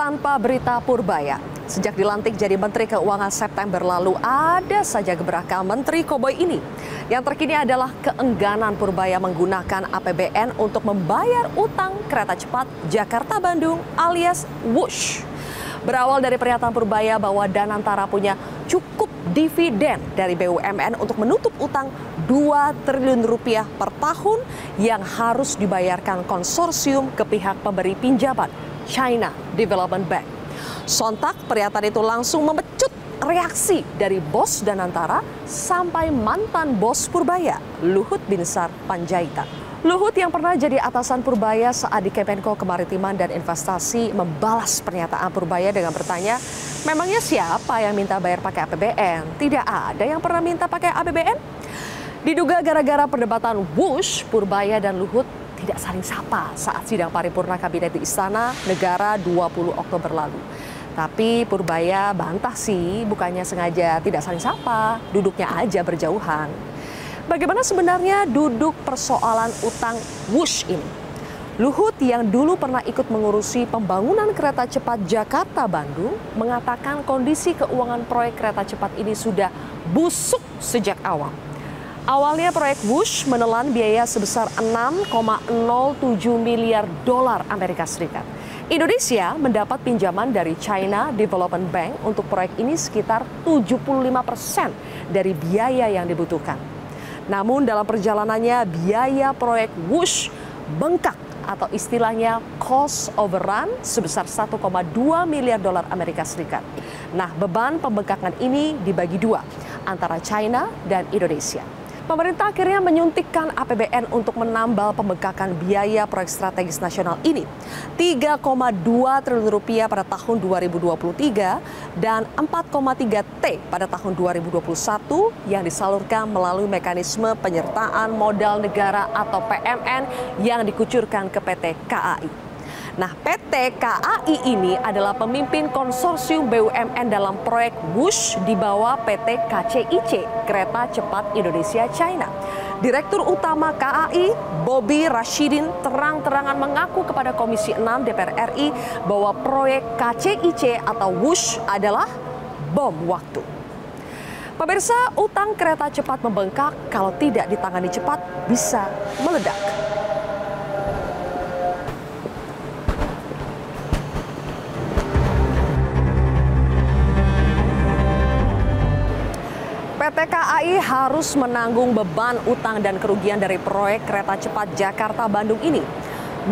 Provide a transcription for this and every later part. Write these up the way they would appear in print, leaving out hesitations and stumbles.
tanpa berita Purbaya. Sejak dilantik jadi Menteri Keuangan September lalu, ada saja gebrakan Menteri Koboi ini. Yang terkini adalah keengganan Purbaya menggunakan APBN untuk membayar utang kereta cepat Jakarta-Bandung alias WUSH. Berawal dari pernyataan Purbaya bahwa Danantara punya cukup dividen dari BUMN untuk menutup utang 2 triliun rupiah per tahun yang harus dibayarkan konsorsium ke pihak pemberi pinjaman, China Development Bank. Sontak pernyataan itu langsung memecut reaksi dari bos Danantara sampai mantan bos Purbaya, Luhut Binsar Panjaitan. Luhut yang pernah jadi atasan Purbaya saat di Kemenko Kemaritiman dan Investasi membalas pernyataan Purbaya dengan bertanya, memangnya siapa yang minta bayar pakai APBN? Tidak ada yang pernah minta pakai APBN? Diduga gara-gara perdebatan WUSH, Purbaya dan Luhut tidak saling sapa saat sidang paripurna kabinet di Istana Negara 20 Oktober lalu. Tapi Purbaya bantah sih, bukannya sengaja tidak saling sapa, duduknya aja berjauhan. Bagaimana sebenarnya duduk persoalan utang WUSH ini? Luhut yang dulu pernah ikut mengurusi pembangunan kereta cepat Jakarta-Bandung mengatakan kondisi keuangan proyek kereta cepat ini sudah busuk sejak awal. Awalnya proyek WUSH menelan biaya sebesar 6,07 miliar dolar Amerika Serikat. Indonesia mendapat pinjaman dari China Development Bank untuk proyek ini sekitar 75% dari biaya yang dibutuhkan. Namun dalam perjalanannya biaya proyek WUSH bengkak atau istilahnya cost overrun sebesar 1,2 miliar dolar Amerika Serikat. Nah, beban pembengkakan ini dibagi dua antara China dan Indonesia. Pemerintah akhirnya menyuntikkan APBN untuk menambal pembengkakan biaya proyek strategis nasional ini. 3,2 triliun rupiah pada tahun 2023 dan 4,3 T pada tahun 2021 yang disalurkan melalui mekanisme penyertaan modal negara atau PMN yang dikucurkan ke PT KAI. Nah, PT KAI ini adalah pemimpin konsorsium BUMN dalam proyek WUSH di bawah PT KCIC, Kereta Cepat Indonesia China. Direktur Utama KAI, Bobi Rashidin, terang-terangan mengaku kepada Komisi 6 DPR RI bahwa proyek KCIC atau WUSH adalah bom waktu. Pemirsa, utang kereta cepat membengkak kalau tidak ditangani cepat bisa meledak. PT KAI harus menanggung beban utang dan kerugian dari proyek kereta cepat Jakarta-Bandung ini.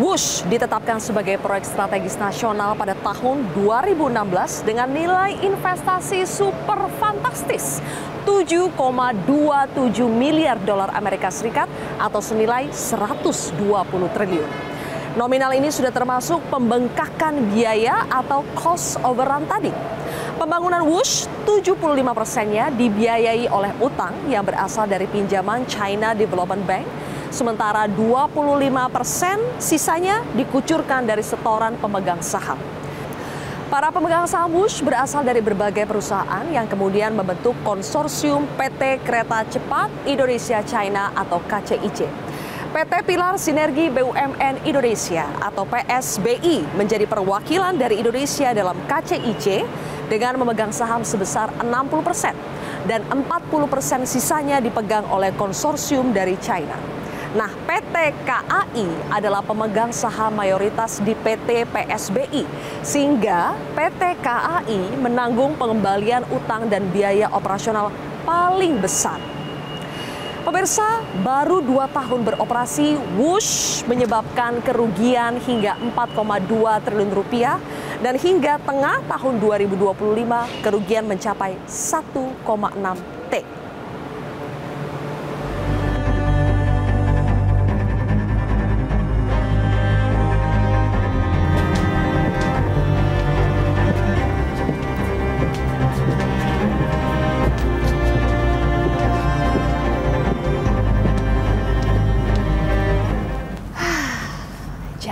WUSH ditetapkan sebagai proyek strategis nasional pada tahun 2016 dengan nilai investasi super fantastis 7,27 miliar dolar Amerika Serikat atau senilai 120 triliun. Nominal ini sudah termasuk pembengkakan biaya atau cost overrun tadi. Pembangunan WUSH 75%-nya dibiayai oleh utang yang berasal dari pinjaman China Development Bank, sementara 25% sisanya dikucurkan dari setoran pemegang saham. Para pemegang saham WUSH berasal dari berbagai perusahaan yang kemudian membentuk konsorsium PT Kereta Cepat Indonesia China atau KCIC. PT Pilar Sinergi BUMN Indonesia atau PSBI menjadi perwakilan dari Indonesia dalam KCIC dengan memegang saham sebesar 60% dan 40% sisanya dipegang oleh konsorsium dari China. Nah, PT KAI adalah pemegang saham mayoritas di PT PSBI sehingga PT KAI menanggung pengembalian utang dan biaya operasional paling besar. Pemirsa, baru 2 tahun beroperasi, WUSH menyebabkan kerugian hingga 4,2 triliun rupiah dan hingga tengah tahun 2025 kerugian mencapai 1,6 T.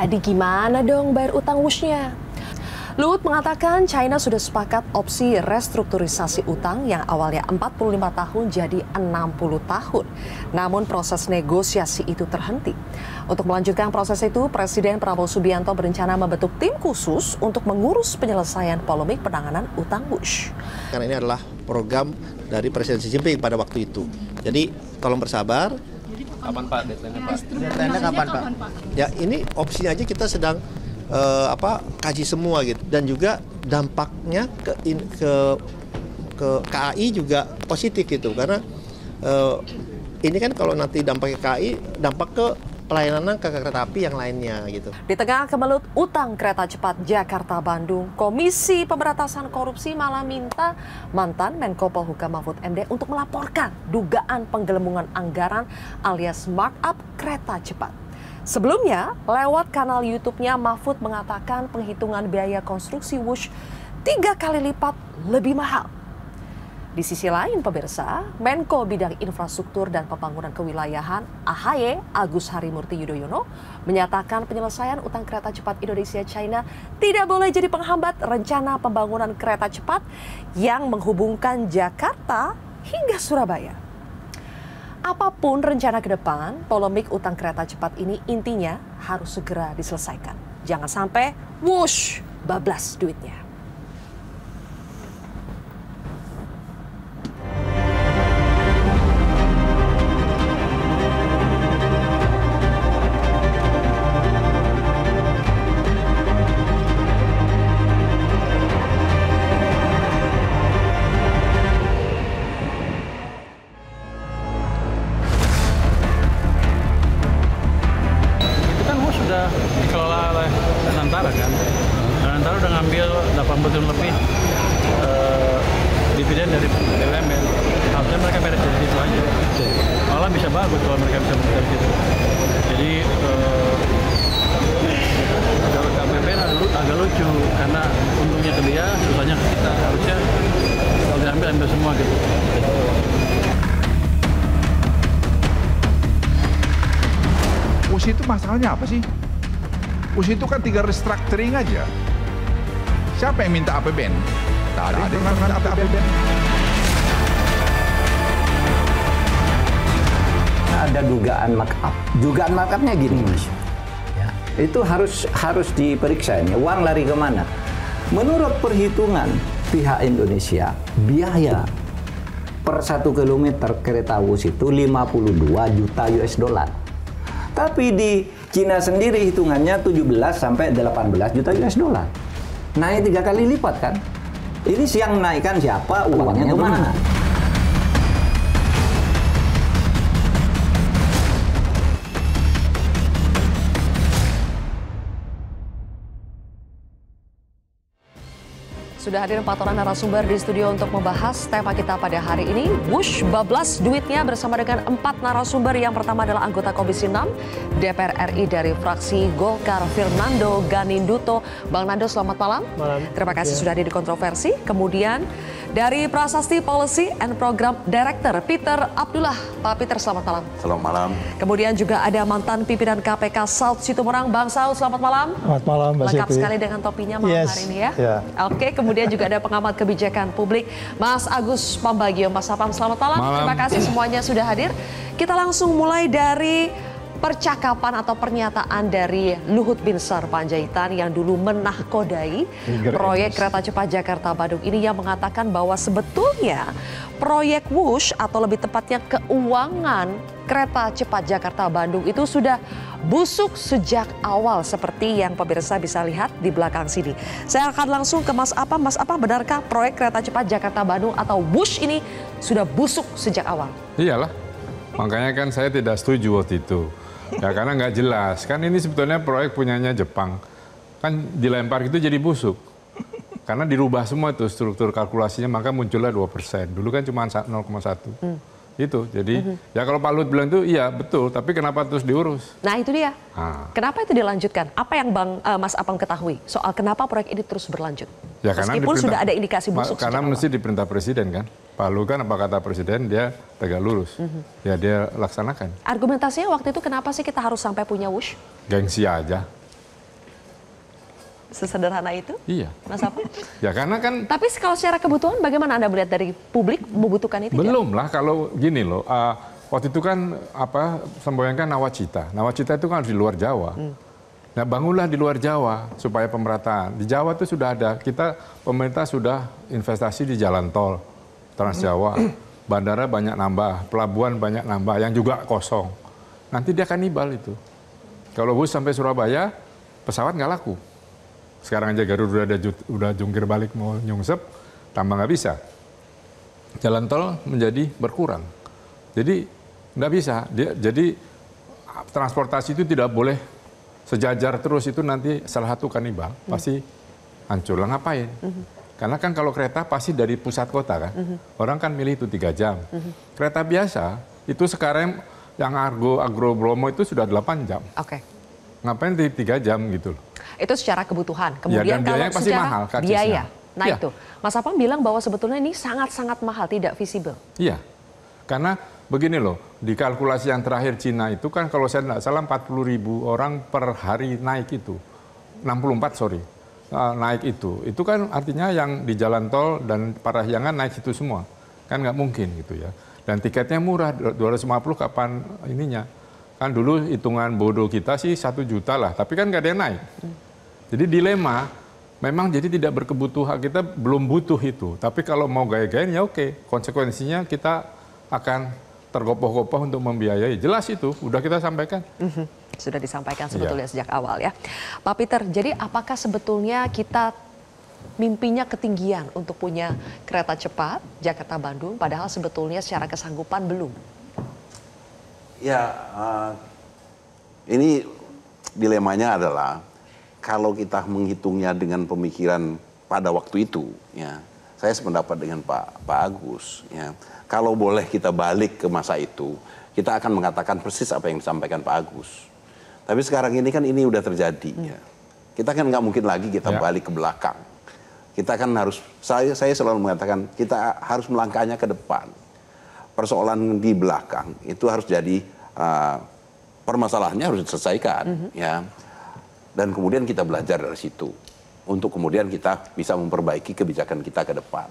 Jadi gimana dong bayar utang WUSH-nya? Luhut mengatakan China sudah sepakat opsi restrukturisasi utang yang awalnya 45 tahun jadi 60 tahun. Namun proses negosiasi itu terhenti. Untuk melanjutkan proses itu, Presiden Prabowo Subianto berencana membentuk tim khusus untuk mengurus penyelesaian polemik penanganan utang Wush. Karena ini adalah program dari Presiden Xi Jinping pada waktu itu. Jadi tolong bersabar. Kapan Pak deadline-nya Pak? Deadline-nya kapan Pak? Ya ini opsinya aja kita sedang kaji semua gitu, dan juga dampaknya ke KAI juga positif gitu, karena ini kan kalau nanti dampaknya KAI, dampak ke pelayanan ke kereta api yang lainnya gitu. Di tengah kemelut utang kereta cepat Jakarta-Bandung, Komisi Pemberantasan Korupsi malah minta mantan Menko Polhukam Mahfud MD untuk melaporkan dugaan penggelembungan anggaran alias markup kereta cepat. Sebelumnya, lewat kanal YouTube-nya, Mahfud mengatakan penghitungan biaya konstruksi Wush 3 kali lipat lebih mahal. Di sisi lain, pemirsa, Menko Bidang Infrastruktur dan Pembangunan Kewilayahan AHY Agus Harimurti Yudhoyono menyatakan penyelesaian utang kereta cepat Indonesia-China tidak boleh jadi penghambat rencana pembangunan kereta cepat yang menghubungkan Jakarta hingga Surabaya. Apapun rencana ke depan, polemik utang kereta cepat ini intinya harus segera diselesaikan. Jangan sampai wush, bablas duitnya. Sudah dikelola oleh Danantara kan. Danantara udah ngambil 80 triliun lebih dividen dari BUMN. Harusnya mereka beres dari situ aja. Malah bisa bagus kalau mereka bisa beres dari situ. Jadi kalau KPPN agak lucu karena untungnya ke dia, susahnya ke kita. Harusnya kalau diambil ambil semua gitu. WUSH itu masalahnya apa sih? WUSH itu kan 3 restructuring aja. Siapa yang minta APBN? Tak ada yang minta APBN. Ada dugaan markup. Dugaan markupnya gini, Mas. Ya, itu harus diperiksa ini. Uang lari kemana? Menurut perhitungan pihak Indonesia, biaya per 1 kilometer kereta WUSH itu 52 juta US dollar. Tapi di Cina sendiri hitungannya 17 sampai 18 juta US dollar. Naik 3 kali lipat kan? Ini siang naikkan siapa, uangnya kemana? Sudah hadir 4 orang narasumber di studio untuk membahas tema kita pada hari ini. Wush, bablas duitnya bersama dengan 4 narasumber. Yang pertama adalah anggota Komisi 6 DPR RI dari fraksi Golkar, Fernando Ganinduto. Bang Nando, selamat malam. Malam. Terima kasih sudah hadir di Kontroversi. Kemudian dari Prasasti Policy and Program Director Peter Abdullah. Pak Peter, selamat malam. Selamat malam. Kemudian juga ada mantan pimpinan KPK Saud Situmorang. Bang Saud, selamat malam. Selamat malam, Mbak Lengkap Siti. sekali dengan topinya malam hari ini ya. Oke, kemudian juga ada pengamat kebijakan publik Mas Agus Pambagio. Mas Apam, selamat malam. Terima kasih semuanya sudah hadir. Kita langsung mulai dari percakapan atau pernyataan dari Luhut Binsar Panjaitan yang dulu menahkodai proyek kereta cepat Jakarta-Bandung ini, yang mengatakan bahwa sebetulnya proyek WUSH atau lebih tepatnya keuangan kereta cepat Jakarta-Bandung itu sudah busuk sejak awal, seperti yang pemirsa bisa lihat di belakang sini. Saya akan langsung ke Mas Apam. Mas Apam, benarkah proyek kereta cepat Jakarta-Bandung atau WUSH ini sudah busuk sejak awal? Iyalah, makanya kan saya tidak setuju waktu itu. Ya karena nggak jelas, kan ini sebetulnya proyek punyanya Jepang. Kan dilempar itu jadi busuk. Karena dirubah semua itu struktur kalkulasinya, maka muncullah 2%. Dulu kan cuma 0,1. Itu, jadi ya kalau Pak Luhut bilang itu iya betul, tapi kenapa terus diurus? Nah itu dia, kenapa itu dilanjutkan? Apa yang Mas Apam ketahui soal kenapa proyek ini terus berlanjut? Ya, karena meskipun sudah ada indikasi busuk karena mesti diperintah Presiden kan. Pak Luhut kan apa kata Presiden, dia tegak lurus. Ya dia laksanakan. Argumentasinya waktu itu kenapa sih kita harus sampai punya WUSH? Gengsi aja. Sesederhana itu? Iya. Mas Apa? Ya karena kan Tapi kalau secara kebutuhan bagaimana Anda melihat dari publik membutuhkan itu? belum lah kalau gini loh. Waktu itu kan semboyankan nawacita. Nawacita itu kan harus di luar Jawa. Nah bangunlah di luar Jawa supaya pemerataan. Di Jawa itu sudah ada. Pemerintah sudah investasi di jalan tol Trans Jawa. Bandara banyak nambah, pelabuhan banyak nambah, yang juga kosong. Nanti dia kanibal itu. Kalau bus sampai Surabaya, pesawat nggak laku. Sekarang aja Garuda udah jungkir balik mau nyungsep, tambah nggak bisa. Jalan tol menjadi berkurang. Jadi nggak bisa. Jadi transportasi itu tidak boleh sejajar terus, itu nanti salah satu kanibal pasti hancur. Lah ngapain? Karena kan kalau kereta pasti dari pusat kota kan. Orang kan milih itu 3 jam. Kereta biasa itu sekarang yang Agro Bromo itu sudah 8 jam. Oke. Ngapain di 3 jam gitu loh. Itu secara kebutuhan. Ya, Kemudian dan kalau biayanya pasti secara mahal, karcisnya. biaya. Nah Ya. itu. Mas Apam bilang bahwa sebetulnya ini sangat-sangat mahal, tidak visible. Iya. Karena begini loh, di kalkulasi yang terakhir Cina itu kan kalau saya tidak salah 40.000 orang per hari naik itu. 64 sorry. Naik itu kan artinya yang di jalan tol dan Parahyangan naik itu semua, kan nggak mungkin gitu ya. Dan tiketnya murah, 250 kapan ininya, kan dulu hitungan bodoh kita sih 1 juta lah, tapi kan nggak ada yang naik. Jadi dilema, memang jadi tidak berkebutuhan, kita belum butuh itu, tapi kalau mau gaya-gayain ya oke, konsekuensinya kita akan tergopoh-gopoh untuk membiayai, jelas itu, udah kita sampaikan. Sudah disampaikan sebetulnya sejak awal ya. Pak Peter, jadi apakah sebetulnya kita mimpinya ketinggian untuk punya kereta cepat Jakarta-Bandung, padahal sebetulnya secara kesanggupan belum? Ya, ini dilemanya adalah kalau kita menghitungnya dengan pemikiran pada waktu itu, ya, saya sependapat dengan Pak Agus, ya, kalau boleh kita balik ke masa itu, kita akan mengatakan persis apa yang disampaikan Pak Agus. Tapi sekarang ini kan ini udah terjadi. Ya. Kita kan nggak mungkin lagi kita balik ke belakang. Kita kan harus, saya selalu mengatakan kita harus melangkahnya ke depan. Persoalan di belakang itu harus jadi permasalahannya harus diselesaikan, ya. Dan kemudian kita belajar dari situ untuk kemudian kita bisa memperbaiki kebijakan kita ke depan.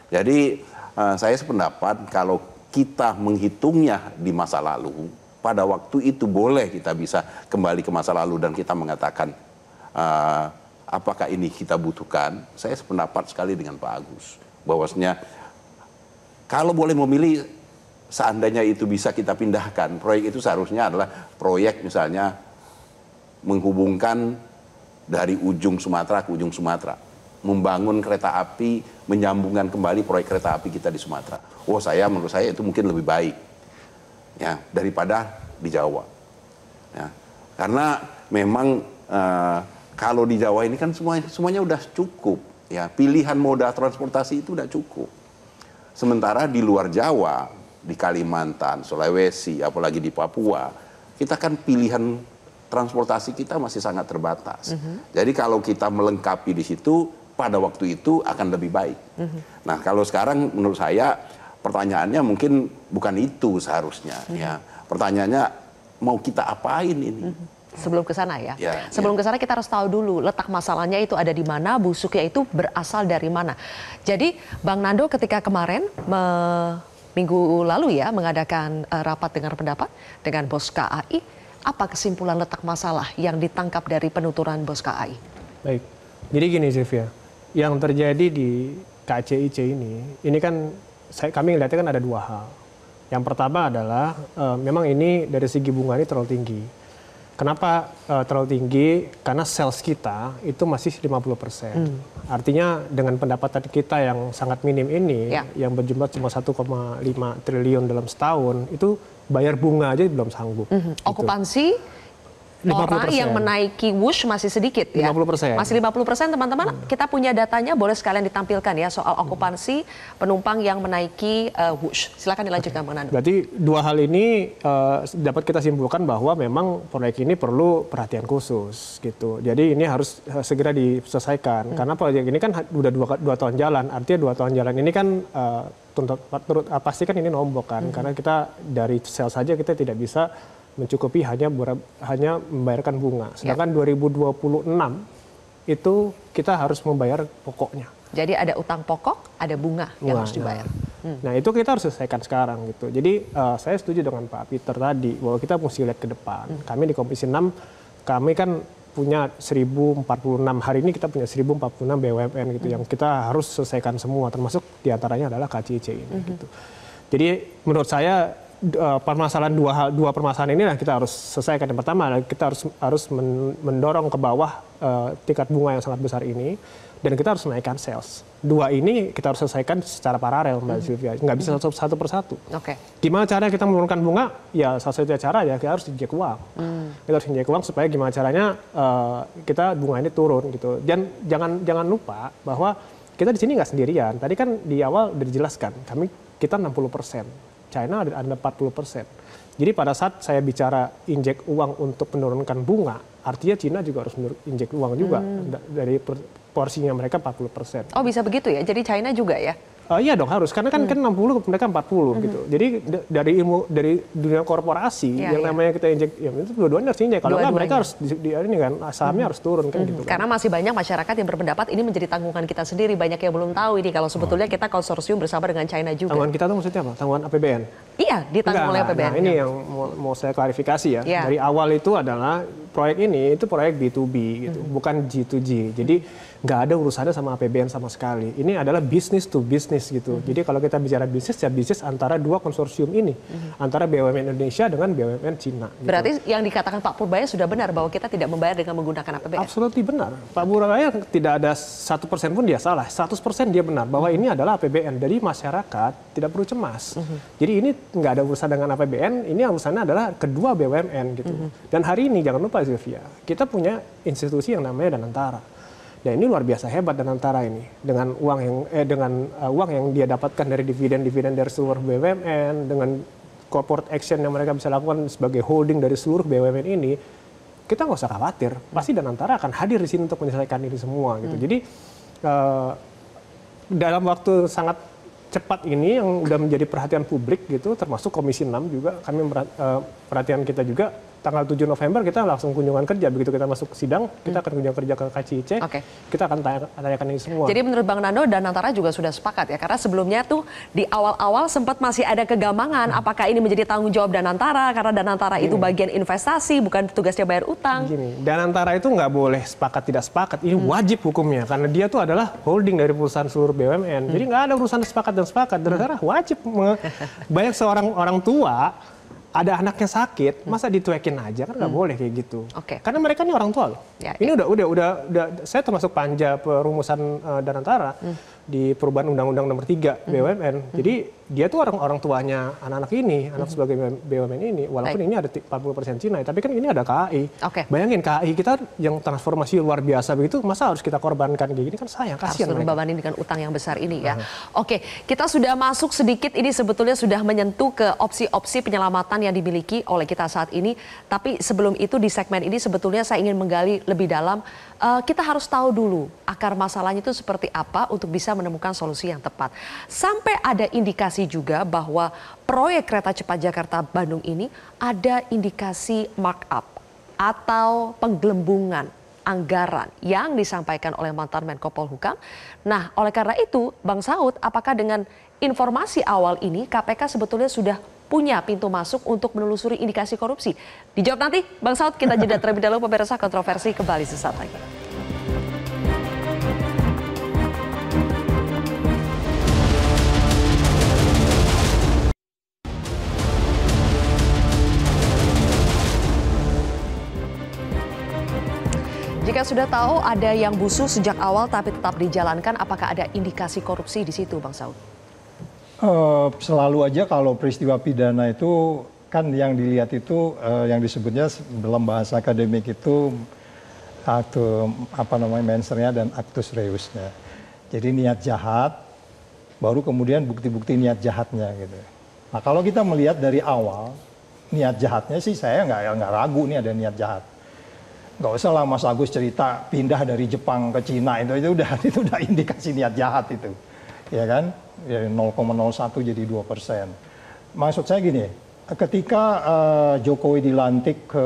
Jadi saya sependapat kalau kita menghitungnya di masa lalu, pada waktu itu boleh kita bisa kembali ke masa lalu dan kita mengatakan apakah ini kita butuhkan. Saya sependapat sekali dengan Pak Agus bahwasanya kalau boleh memilih, seandainya itu bisa kita pindahkan, proyek itu seharusnya adalah proyek misalnya menghubungkan dari ujung Sumatera ke ujung Sumatera, membangun kereta api, menyambungkan kembali proyek kereta api kita di Sumatera. Menurut saya itu mungkin lebih baik, ya, daripada di Jawa, ya. Karena memang kalau di Jawa ini kan semuanya udah cukup, ya, pilihan moda transportasi itu udah cukup. Sementara di luar Jawa, di Kalimantan, Sulawesi, apalagi di Papua, kita kan pilihan transportasi kita masih sangat terbatas. Jadi kalau kita melengkapi di situ, pada waktu itu akan lebih baik. Nah, kalau sekarang menurut saya pertanyaannya mungkin bukan itu seharusnya, ya. Pertanyaannya mau kita apain ini? Sebelum ke sana ya. Sebelum ke sana kita harus tahu dulu letak masalahnya itu ada di mana, busuknya itu berasal dari mana. Jadi Bang Nando ketika kemarin minggu lalu ya mengadakan rapat dengar pendapat dengan Bos KAI, apa kesimpulan letak masalah yang ditangkap dari penuturan Bos KAI? Baik, jadi gini Sylvia, yang terjadi di KCIC ini kan kami melihatnya kan ada 2 hal. Yang pertama adalah memang ini dari segi bunga ini terlalu tinggi. Kenapa terlalu tinggi? Karena sales kita itu masih 50%. Artinya dengan pendapatan kita yang sangat minim ini, yang berjumlah cuma 1,5 triliun dalam setahun, itu bayar bunga aja belum sanggup. Okupansi 50%. Orang yang menaiki Wush masih sedikit ya. 50%. Masih 50% teman-teman. Kita punya datanya, boleh sekalian ditampilkan ya soal okupansi penumpang yang menaiki Wush. Silakan dilanjutkan Bang Nando. Berarti 2 hal ini dapat kita simpulkan bahwa memang proyek ini perlu perhatian khusus gitu. Jadi ini harus segera diselesaikan. Karena proyek ini kan udah 2 tahun jalan. Artinya 2 tahun jalan ini kan pasti kan ini nombok kan. Karena kita dari sales saja kita tidak bisa mencukupi hanya membayarkan bunga. Sedangkan 2026 itu kita harus membayar pokoknya. Jadi ada utang pokok, ada bunga yang harus dibayar. Nah itu kita harus selesaikan sekarang gitu. Jadi saya setuju dengan Pak Peter tadi bahwa kita mesti lihat ke depan. Kami di Komisi 6, kami kan punya 1046, hari ini kita punya 1046 BUMN gitu yang kita harus selesaikan semua, termasuk diantaranya adalah KCIC ini gitu. Jadi menurut saya permasalahan dua permasalahan ini kita harus selesaikan. Yang pertama kita harus mendorong ke bawah tingkat bunga yang sangat besar ini, dan kita harus menaikkan sales. Dua ini kita harus selesaikan secara paralel, Mbak Sylvia. Nggak bisa satu persatu. Oke. Gimana caranya kita menurunkan bunga? Ya salah satu cara ya kita harus injek uang. Kita harus injek uang supaya gimana caranya kita bunga ini turun gitu. Dan jangan lupa bahwa kita di sini nggak sendirian. Tadi kan di awal udah dijelaskan, kita 60%, China ada 40%. Jadi pada saat saya bicara injek uang untuk menurunkan bunga, artinya Cina juga harus injek uang juga dari porsinya mereka 40%. Oh bisa begitu ya? Jadi China juga ya? Iya dong harus, karena kan 60, mereka 40 gitu. Jadi dari dunia korporasi yang namanya kita injek, ya itu dua-duanya harus injek. Kalau nggak mereka harus ini kan sahamnya harus turun kan gitu. Karena masih banyak masyarakat yang berpendapat ini menjadi tanggungan kita sendiri. Banyak yang belum tahu ini kalau sebetulnya kita konsorsium bersama dengan China juga. Tanggungan kita tuh maksudnya apa? Tanggungan APBN? Iya, ditanggung oleh APBN. Nah ini yang mau saya klarifikasi ya. Dari awal itu adalah proyek ini itu proyek B2B gitu, bukan G2G. Jadi nggak ada urusannya sama APBN sama sekali. Ini adalah business to business gitu. Jadi kalau kita bicara bisnis, ya bisnis antara dua konsorsium ini, antara BUMN Indonesia dengan BUMN Cina. Gitu. Berarti yang dikatakan Pak Purbaya sudah benar bahwa kita tidak membayar dengan menggunakan APBN? Absolutely benar. Pak Purbaya tidak ada 1% pun dia salah. 100% dia benar bahwa ini adalah APBN. Jadi masyarakat tidak perlu cemas. Jadi ini nggak ada urusan dengan APBN, ini urusannya adalah kedua BUMN gitu. Dan hari ini jangan lupa Sylvia, kita punya institusi yang namanya Danantara. Dan ini luar biasa hebat Danantara ini dengan uang yang dia dapatkan dari dividen dari seluruh BUMN, dengan corporate action yang mereka bisa lakukan sebagai holding dari seluruh BUMN ini, kita nggak usah khawatir, pasti Danantara akan hadir di sini untuk menyelesaikan ini semua gitu. Jadi dalam waktu sangat cepat ini yang udah menjadi perhatian publik gitu, termasuk Komisi 6 juga kami perhatian kita juga. Tanggal 7 November kita langsung kunjungan kerja, begitu kita masuk sidang, kita akan kunjungan kerja ke KCIC, kita akan tanyakan ini semua. Jadi menurut Bang Nando, Danantara juga sudah sepakat ya, karena sebelumnya tuh di awal-awal sempat masih ada kegamangan, apakah ini menjadi tanggung jawab Danantara, karena Danantara itu bagian investasi, bukan tugasnya bayar utang. Gini, Danantara itu nggak boleh sepakat tidak sepakat, ini wajib hukumnya, karena dia tuh adalah holding dari perusahaan seluruh BUMN, jadi nggak ada urusan sepakat dan sepakat, Danantara wajib, banyak seorang orang tua, ada anaknya sakit, masa dituekin aja kan nggak boleh kayak gitu. Karena mereka ini orang tua loh. Ini udah saya termasuk panja perumusan Danantara di perubahan Undang-Undang Nomor 3 BUMN. Jadi dia tuh orang tuanya anak-anak ini, anak sebagai BUMN ini, walaupun ini ada 40% Cina, tapi kan ini ada KAI. Bayangin KAI kita yang transformasi luar biasa begitu, masa harus kita korbankan kayak gini, kan sayang, kasihan mereka. Harus dengan utang yang besar ini ya. Oke, kita sudah masuk sedikit, ini sebetulnya sudah menyentuh ke opsi-opsi penyelamatan yang dimiliki oleh kita saat ini. Tapi sebelum itu di segmen ini sebetulnya saya ingin menggali lebih dalam. Kita harus tahu dulu akar masalahnya itu seperti apa untuk bisa menemukan solusi yang tepat. Sampai ada indikasi juga bahwa proyek kereta cepat Jakarta-Bandung ini ada indikasi markup atau penggelembungan anggaran yang disampaikan oleh mantan Menko Polhukam. Nah, oleh karena itu, Bang Saud, apakah dengan informasi awal ini KPK sebetulnya sudah punya pintu masuk untuk menelusuri indikasi korupsi? Dijawab nanti, Bang Saud. Kita jeda terlebih dahulu, pemirsa. Kontroversi kembali sesaat lagi. Jika sudah tahu ada yang busuk sejak awal tapi tetap dijalankan, apakah ada indikasi korupsi di situ, Bang Saud? Selalu aja kalau peristiwa pidana itu kan yang dilihat itu yang disebutnya dalam bahasa akademik itu mensernya dan actus reusnya. Jadi niat jahat, baru kemudian bukti-bukti niat jahatnya gitu. Nah kalau kita melihat dari awal niat jahatnya sih saya nggak ragu nih ada niat jahat. Nggak usah lah Mas Agus cerita pindah dari Jepang ke Cina itu udah indikasi niat jahat itu, ya kan? Ya 0,01 jadi 2%. Maksud saya gini, ketika Jokowi dilantik ke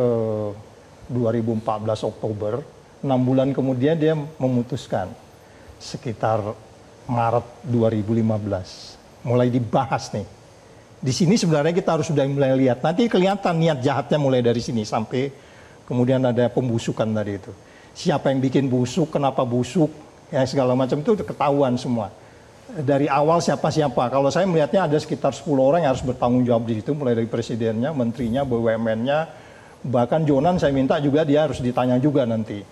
2014 Oktober, 6 bulan kemudian dia memutuskan sekitar Maret 2015 mulai dibahas nih. Di sini sebenarnya kita harus sudah mulai lihat. Nanti kelihatan niat jahatnya mulai dari sini sampai kemudian ada pembusukan tadi itu. Siapa yang bikin busuk, kenapa busuk, ya segala macam itu ketahuan semua. Dari awal siapa-siapa. Kalau saya melihatnya ada sekitar 10 orang yang harus bertanggung jawab di situ, mulai dari presidennya, menterinya, BUMN-nya, bahkan Jonan saya minta juga dia harus ditanya juga nanti.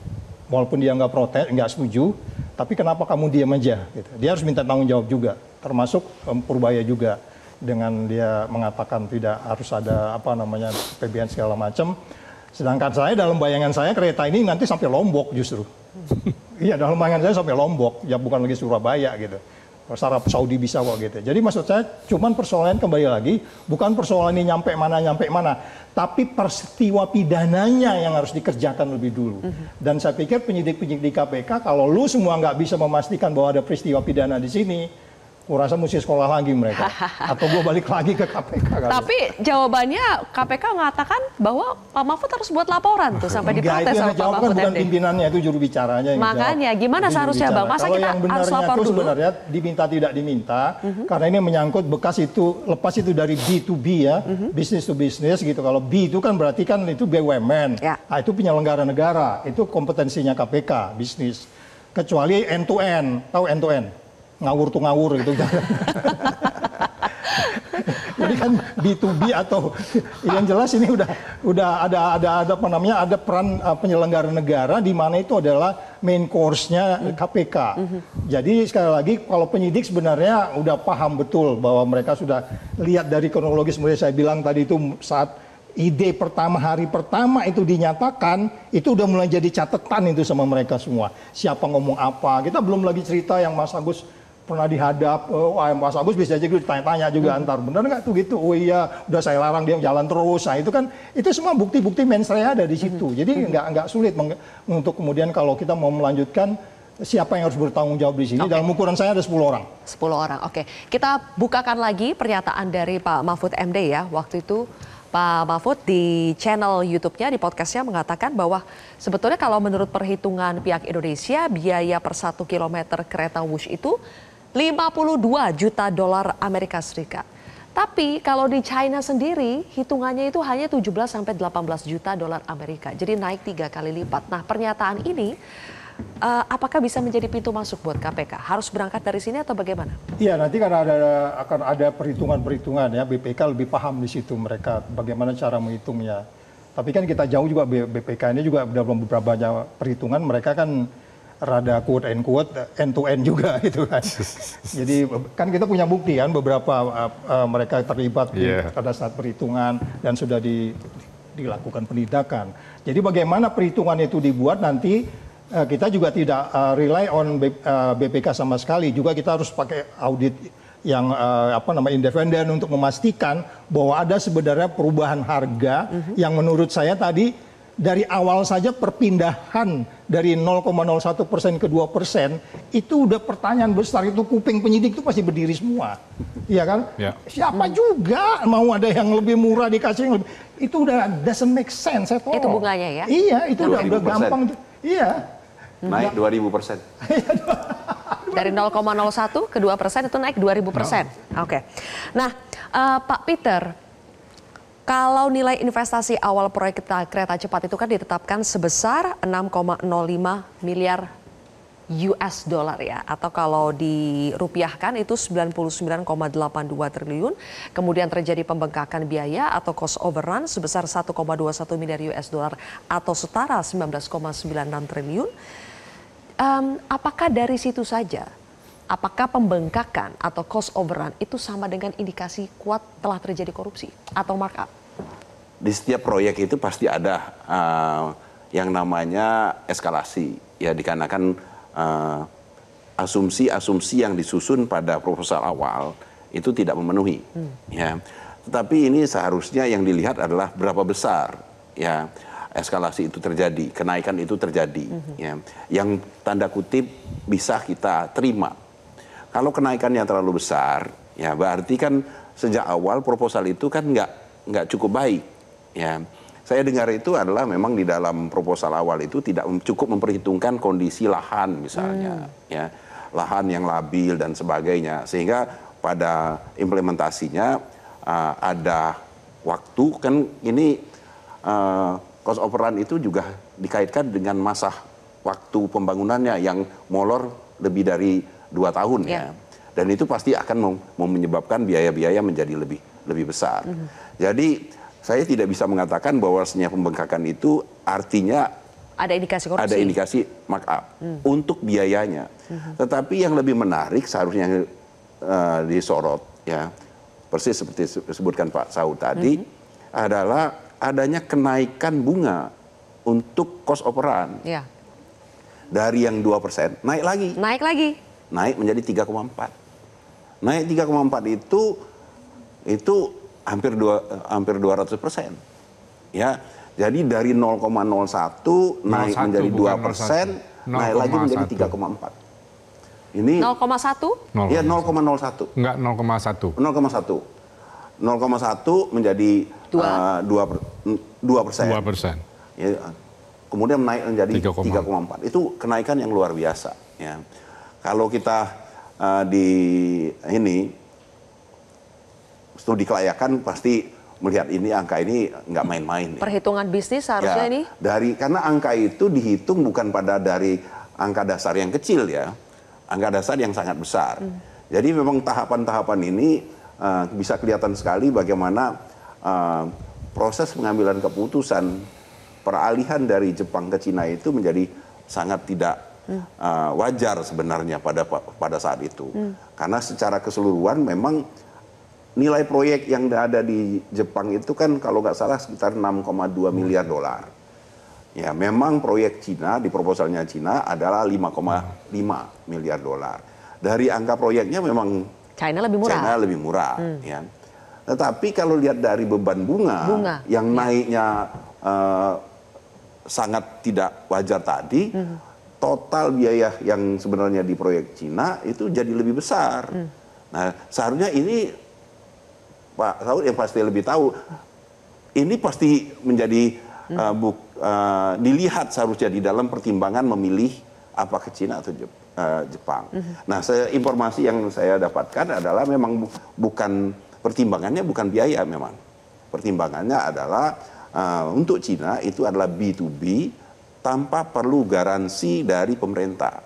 Walaupun dia nggak protes, nggak setuju, tapi kenapa kamu diam aja? Gitu. Dia harus minta tanggung jawab juga, termasuk Purbaya juga. Dengan dia mengatakan tidak harus ada PBN segala macam. Sedangkan saya dalam bayangan saya kereta ini nanti sampai Lombok justru. Iya, dalam bayangan saya sampai Lombok, ya bukan lagi Surabaya gitu. Arab Saudi bisa kok gitu. Jadi maksud saya cuman persoalan kembali lagi, bukan persoalan ini nyampe mana, tapi peristiwa pidananya yang harus dikerjakan lebih dulu. Dan saya pikir penyidik-penyidik KPK kalau lu semua nggak bisa memastikan bahwa ada peristiwa pidana di sini, kurasa mesti sekolah lagi mereka. Atau gue balik lagi ke KPK. Tapi jawabannya KPK mengatakan bahwa Pak Mahfud harus buat laporan tuh sampai diprotes sama Pak Mahfud. Bukan pimpinannya, itu juru bicaranya. Makanya gimana seharusnya Bang? Masa kalau kita yang harus lapor itu dulu? Sebenarnya diminta tidak diminta, karena ini menyangkut bekas itu, lepas itu dari B2B ya, business to business gitu. Kalau B itu kan berarti kan itu BUMN. Ya. Nah, itu penyelenggara negara, itu kompetensinya KPK, bisnis. Kecuali end to end, tahu end to end? Ngawur tuh ngawur gitu. Jadi kan B2B atau yang jelas ini udah ada peran penyelenggara negara di mana itu adalah main course-nya KPK. Jadi sekali lagi kalau penyidik sebenarnya udah paham betul bahwa mereka sudah lihat dari kronologis seperti saya bilang tadi itu saat ide pertama hari pertama itu dinyatakan itu udah mulai jadi catatan itu sama mereka semua. Siapa ngomong apa? Kita belum lagi cerita yang Mas Agus pernah dihadap, Mas Agus bisa aja ditanya-tanya juga antar, benar nggak tuh gitu? Oh iya, udah saya larang dia jalan terus. Nah itu kan, itu semua bukti-bukti mensrea ada di situ. Jadi nggak sulit untuk kemudian kalau kita mau melanjutkan siapa yang harus bertanggung jawab di sini. Dalam ukuran saya ada 10 orang. 10 orang, oke. Kita bukakan lagi pernyataan dari Pak Mahfud MD ya. Waktu itu Pak Mahfud di channel YouTube-nya, di podcast-nya mengatakan bahwa sebetulnya kalau menurut perhitungan pihak Indonesia, biaya per 1 kilometer kereta Wush itu $52 juta Amerika Serikat. Tapi kalau di China sendiri hitungannya itu hanya 17 sampai 18 juta dolar Amerika. Jadi naik 3 kali lipat. Nah, pernyataan ini apakah bisa menjadi pintu masuk buat KPK? Harus berangkat dari sini atau bagaimana? Iya, nanti karena akan ada perhitungan-perhitungan ya, BPK lebih paham di situ mereka bagaimana cara menghitungnya. Tapi kan kita jauh juga BPK ini juga dalam beberapa perhitungan mereka kan rada quote and quote end to end juga gitu kan. Jadi kan kita punya bukti kan beberapa mereka terlibat pada saat perhitungan dan sudah dilakukan penindakan. Jadi bagaimana perhitungan itu dibuat nanti kita juga tidak rely on BPK sama sekali. Juga kita harus pakai audit yang independen untuk memastikan bahwa ada sebenarnya perubahan harga yang menurut saya tadi dari awal saja perpindahan dari 0,01% ke 2% itu udah pertanyaan besar, itu kuping penyidik itu pasti berdiri semua, iya kan? Ya. Siapa juga mau ada yang lebih murah dikasih yang lebih, itu udah doesn't make sense at all. Itu bunganya ya? Iya, itu udah gampang. Iya. Naik 2000%. Dari 0,01 ke 2% itu naik 2000%. Oke. Nah, Pak Peter, kalau nilai investasi awal proyek kereta cepat itu kan ditetapkan sebesar 6,05 miliar US dollar ya, atau kalau dirupiahkan itu 99,82 triliun. Kemudian terjadi pembengkakan biaya atau cost overrun sebesar 1,21 miliar US dollar atau setara 19,96 triliun. Apakah dari situ saja? Apakah pembengkakan atau cost overrun itu sama dengan indikasi kuat telah terjadi korupsi atau markup? Di setiap proyek itu pasti ada yang namanya eskalasi, ya dikarenakan asumsi-asumsi yang disusun pada proposal awal itu tidak memenuhi. Ya. Tetapi ini seharusnya yang dilihat adalah berapa besar ya eskalasi itu terjadi, kenaikan itu terjadi, ya, yang tanda kutip bisa kita terima. Kalau kenaikannya terlalu besar, ya berarti kan sejak awal proposal itu kan nggak cukup baik, ya. saya dengar itu adalah memang di dalam proposal awal itu tidak cukup memperhitungkan kondisi lahan misalnya, ya, lahan yang labil dan sebagainya, sehingga pada implementasinya ada waktu, kan ini cost overrun itu juga dikaitkan dengan masa waktu pembangunannya yang molor lebih dari 2 tahun ya. Dan itu pasti akan menyebabkan biaya-biaya menjadi lebih besar. Jadi saya tidak bisa mengatakan bahwasanya pembengkakan itu artinya ada indikasi korupsi. Ada indikasi markup untuk biayanya. Tetapi yang lebih menarik seharusnya disorot ya, persis seperti disebutkan Pak Saud tadi, adalah adanya kenaikan bunga untuk cost overrun. Ya. Dari yang 2% naik lagi. Naik menjadi 3,4. Naik 3,4 itu hampir 200%. Ya. Jadi dari 0,01 naik menjadi 2%, naik lagi menjadi 3,4. Ini 0,1? Ya 0,01. Enggak 0,1. 0,1. 0,1 menjadi 2%. Ya, kemudian naik menjadi 3,4. Itu kenaikan yang luar biasa. Ya. Kalau kita di ini studi kelayakan pasti melihat ini, angka ini nggak main-main. Perhitungan bisnis seharusnya ini? Karena angka itu dihitung bukan dari angka dasar yang kecil ya, angka dasar yang sangat besar. Jadi memang tahapan-tahapan ini bisa kelihatan sekali bagaimana proses pengambilan keputusan peralihan dari Jepang ke Cina itu menjadi sangat tidak wajar sebenarnya pada saat itu. Karena secara keseluruhan memang nilai proyek yang ada di Jepang itu kan kalau nggak salah sekitar 6,2 miliar dolar. Ya, memang proyek Cina di proposalnya Cina adalah 5,5 miliar dolar. Dari angka proyeknya memang China lebih murah. Ya. Tetapi kalau lihat dari beban bunga yang naiknya sangat tidak wajar tadi, total biaya yang sebenarnya di proyek Cina itu jadi lebih besar. Nah, seharusnya ini Pak Saud yang pasti lebih tahu, ini pasti menjadi dilihat seharusnya di dalam pertimbangan memilih apa ke Cina atau Jepang. Nah, informasi yang saya dapatkan adalah memang bukan pertimbangannya bukan biaya memang. Pertimbangannya adalah untuk Cina itu adalah B2B tanpa perlu garansi dari pemerintah.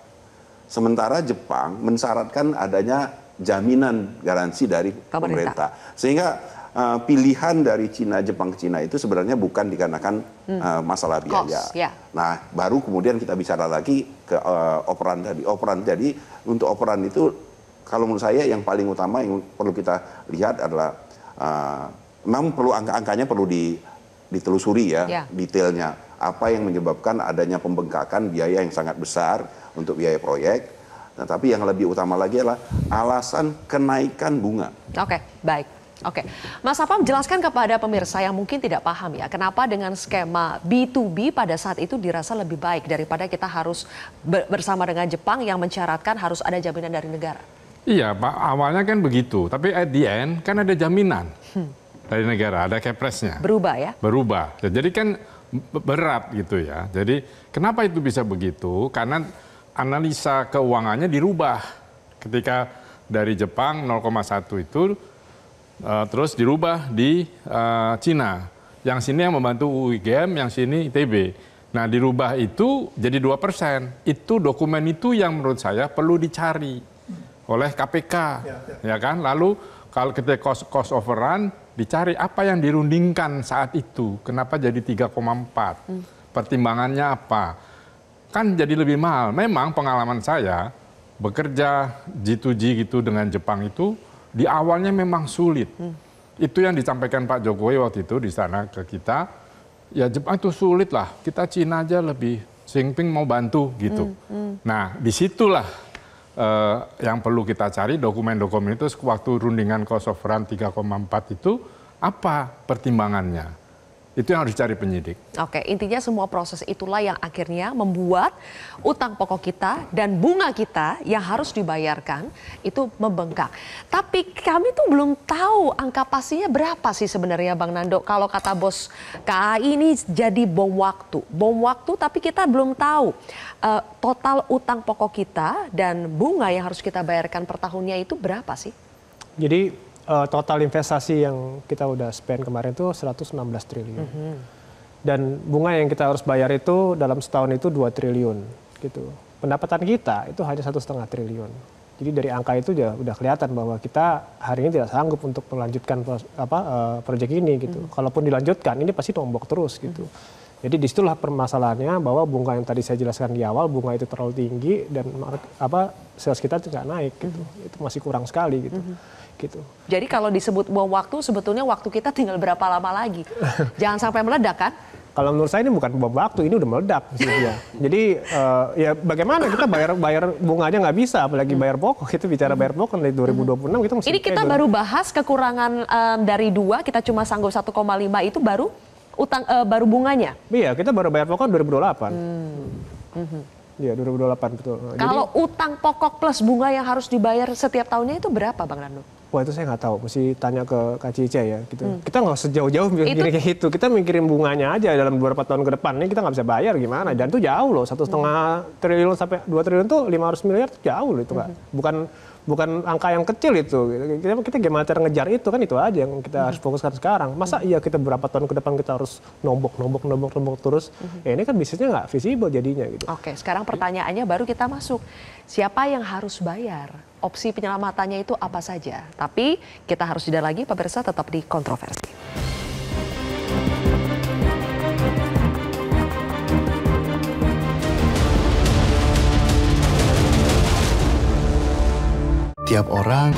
Sementara Jepang mensyaratkan adanya jaminan garansi dari pemerintah. Sehingga pilihan dari Jepang ke Cina itu sebenarnya bukan dikarenakan masalah biaya. Nah, baru kemudian kita bicara lagi ke operan tadi. Jadi untuk operan itu kalau menurut saya yang paling utama yang perlu kita lihat adalah memang perlu angka-angkanya perlu ditelusuri ya, detailnya. Apa yang menyebabkan adanya pembengkakan biaya yang sangat besar untuk biaya proyek. Nah, tapi yang lebih utama lagi adalah alasan kenaikan bunga. Oke, baik. Oke, Mas Apam jelaskan kepada pemirsa yang mungkin tidak paham ya, kenapa dengan skema B2B pada saat itu dirasa lebih baik daripada kita harus bersama dengan Jepang yang mensyaratkan harus ada jaminan dari negara. Iya, Pak, awalnya kan begitu, tapi at the end kan ada jaminan dari negara, ada kepresnya. Berubah ya? Berubah. Jadi kan berat gitu ya. Jadi kenapa itu bisa begitu? Karena analisa keuangannya dirubah ketika dari Jepang 0,1 itu terus dirubah di Cina. Yang sini yang membantu UIGM, yang sini ITB. Nah, dirubah itu jadi 2%. Itu dokumen itu yang menurut saya perlu dicari oleh KPK. Ya kan? Lalu kalau kita cost overrun, dicari apa yang dirundingkan saat itu. Kenapa jadi 3,4? Pertimbangannya apa? Kan jadi lebih mahal. Memang pengalaman saya bekerja G2G gitu dengan Jepang itu di awalnya memang sulit. Itu yang disampaikan Pak Jokowi waktu itu di sana ke kita. Ya Jepang itu sulit lah. Kita Cina aja lebih. Xi Jinping mau bantu gitu. Nah disitulah yang perlu kita cari dokumen-dokumen itu waktu rundingan cost of run 3,4 itu apa pertimbangannya. Itu yang harus dicari penyidik. Oke, intinya semua proses itulah yang akhirnya membuat utang pokok kita dan bunga kita yang harus dibayarkan itu membengkak. Tapi kami tuh belum tahu angka pastinya berapa sih sebenarnya Bang Nando. Kalau kata bos KAI ini jadi bom waktu tapi kita belum tahu total utang pokok kita dan bunga yang harus kita bayarkan per tahunnya itu berapa sih? Jadi total investasi yang kita udah spend kemarin itu 116 triliun. Dan bunga yang kita harus bayar itu dalam setahun itu 2 triliun gitu. Pendapatan kita itu hanya 1,5 triliun. Jadi dari angka itu udah kelihatan bahwa kita hari ini tidak sanggup untuk melanjutkan proyek ini gitu. Kalaupun dilanjutkan ini pasti nombok terus gitu. Jadi disitulah permasalahannya bahwa bunga yang tadi saya jelaskan di awal, bunga itu terlalu tinggi dan sales kita itu nggak naik gitu. Itu masih kurang sekali gitu. Gitu. Jadi kalau disebut bom waktu, sebetulnya waktu kita tinggal berapa lama lagi? Jangan sampai meledak kan? Kalau menurut saya ini bukan bom waktu, ini udah meledak. Jadi ya bagaimana kita bayar bunga aja nggak bisa, apalagi bayar pokok. Kita bicara bayar pokok dari 2026 itu masih. Ini kita baru bahas kekurangan dari 2, kita cuma sanggup 1,5 itu baru utang baru bunganya. Iya, kita baru bayar pokok 2028. Iya, 2028 betul. Kalau utang pokok plus bunga yang harus dibayar setiap tahunnya itu berapa Bang Nando? Wah itu saya nggak tahu, mesti tanya ke Kak Cica ya. Gitu. Kita nggak sejauh-jauh mikirin kayak gitu. Kita mikirin bunganya aja dalam beberapa tahun ke depan. Ini kita nggak bisa bayar gimana. Dan itu jauh loh, 1,5 triliun sampai 2 triliun tuh 500 miliar tuh jauh loh itu Kak. Bukan angka yang kecil itu. Kita gimana cara ngejar itu kan itu aja yang kita harus fokuskan sekarang. Masa iya kita beberapa tahun ke depan kita harus nombok terus. Ya ini kan bisnisnya nggak visible jadinya gitu. Oke, sekarang pertanyaannya baru kita masuk. Siapa yang harus bayar? Opsi penyelamatannya itu apa saja? Tapi kita harus jeda lagi, pemirsa tetap di Kontroversi. Tiap orang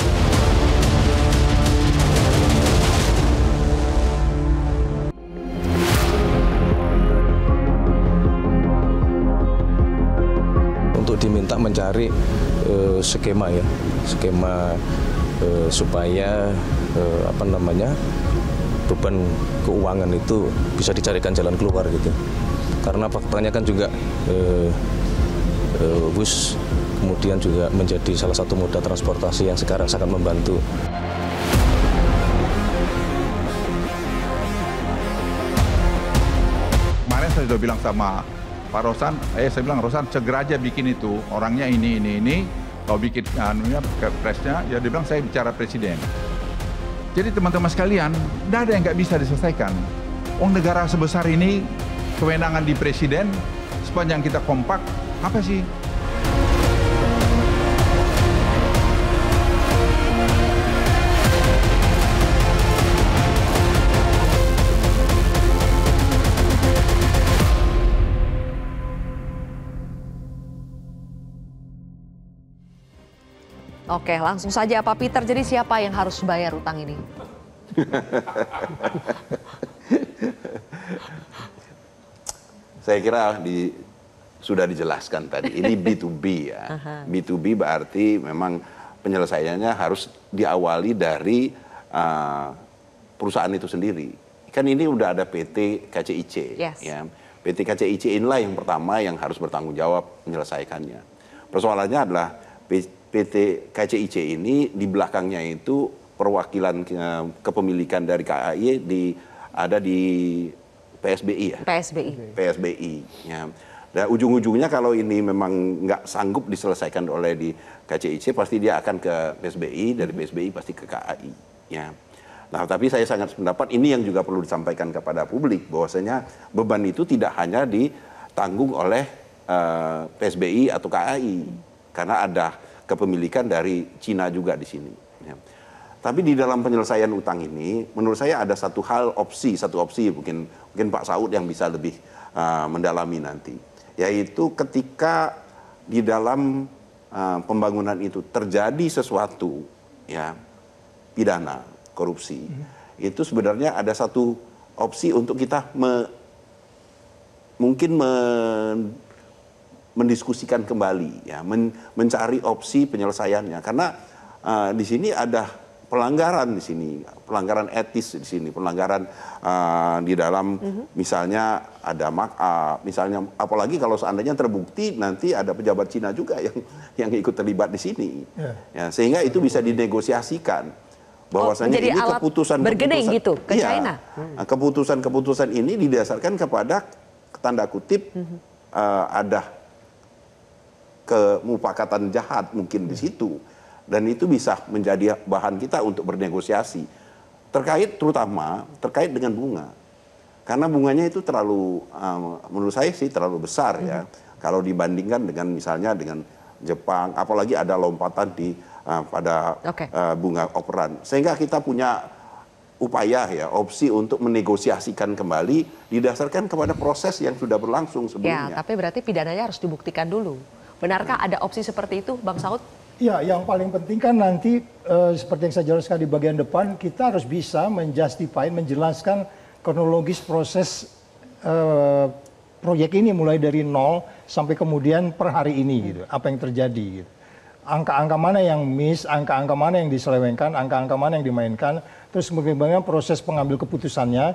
untuk diminta mencari skema supaya beban keuangan itu bisa dicarikan jalan keluar gitu. Karena faktanya kan juga bus kemudian juga menjadi salah satu moda transportasi yang sekarang sangat membantu. Kemarin saya sudah bilang sama Pak Rosan, saya bilang Rosan segera aja bikin itu, orangnya ini. Kalau bikin presnya, ya dia bilang saya bicara presiden. Jadi teman-teman sekalian, tidak ada yang nggak bisa diselesaikan. Negara sebesar ini, kewenangan di presiden, sepanjang kita kompak, apa sih? Oke, langsung saja Pak Peter. Jadi siapa yang harus bayar utang ini? Saya kira sudah dijelaskan tadi. Ini B2B ya. B2B berarti memang penyelesaiannya harus diawali dari perusahaan itu sendiri. Kan ini udah ada PT KCIC. Yes. Ya. PT KCIC inilah yang pertama yang harus bertanggung jawab menyelesaikannya. Persoalannya adalah PT KCIC ini di belakangnya itu perwakilan kepemilikan dari KAI ada di PSBI ya. PSBI. Ya. Dan ujung-ujungnya kalau ini memang nggak sanggup diselesaikan oleh di KCIC, pasti dia akan ke PSBI, dari PSBI pasti ke KAI. Ya. Nah, tapi saya sangat sependapat ini yang juga perlu disampaikan kepada publik bahwasanya beban itu tidak hanya ditanggung oleh PSBI atau KAI, karena ada kepemilikan dari Cina juga di sini. Ya. Tapi di dalam penyelesaian utang ini, menurut saya ada satu opsi mungkin Pak Saud yang bisa lebih mendalami nanti, yaitu ketika di dalam pembangunan itu terjadi sesuatu, ya pidana, korupsi, itu sebenarnya ada satu opsi untuk kita mendiskusikan kembali, ya, mencari opsi penyelesaiannya, karena di sini ada pelanggaran di sini, pelanggaran etis di sini, pelanggaran di dalam misalnya ada misalnya apalagi kalau seandainya terbukti nanti ada pejabat Cina juga yang ikut terlibat di sini, ya, sehingga itu bisa dinegosiasikan bahwasanya ini keputusan bergening gitu ke China. Keputusan ini didasarkan kepada tanda kutip ada kemufakatan jahat mungkin di situ, dan itu bisa menjadi bahan kita untuk bernegosiasi terutama terkait dengan bunga, karena bunganya itu terlalu menurut saya sih terlalu besar ya kalau dibandingkan dengan misalnya dengan Jepang, apalagi ada lompatan di pada bunga operan, sehingga kita punya upaya ya opsi untuk menegosiasikan kembali didasarkan kepada proses yang sudah berlangsung sebelumnya. Ya, tapi berarti pidananya harus dibuktikan dulu. Benarkah ada opsi seperti itu, Bang Saud? Ya, yang paling penting kan nanti seperti yang saya jelaskan di bagian depan, kita harus bisa menjelaskan kronologis proses proyek ini mulai dari nol sampai kemudian per hari ini gitu, apa yang terjadi gitu. Angka-angka mana yang miss, angka-angka mana yang diselewengkan, angka-angka mana yang dimainkan, terus bagaimana proses pengambil keputusannya.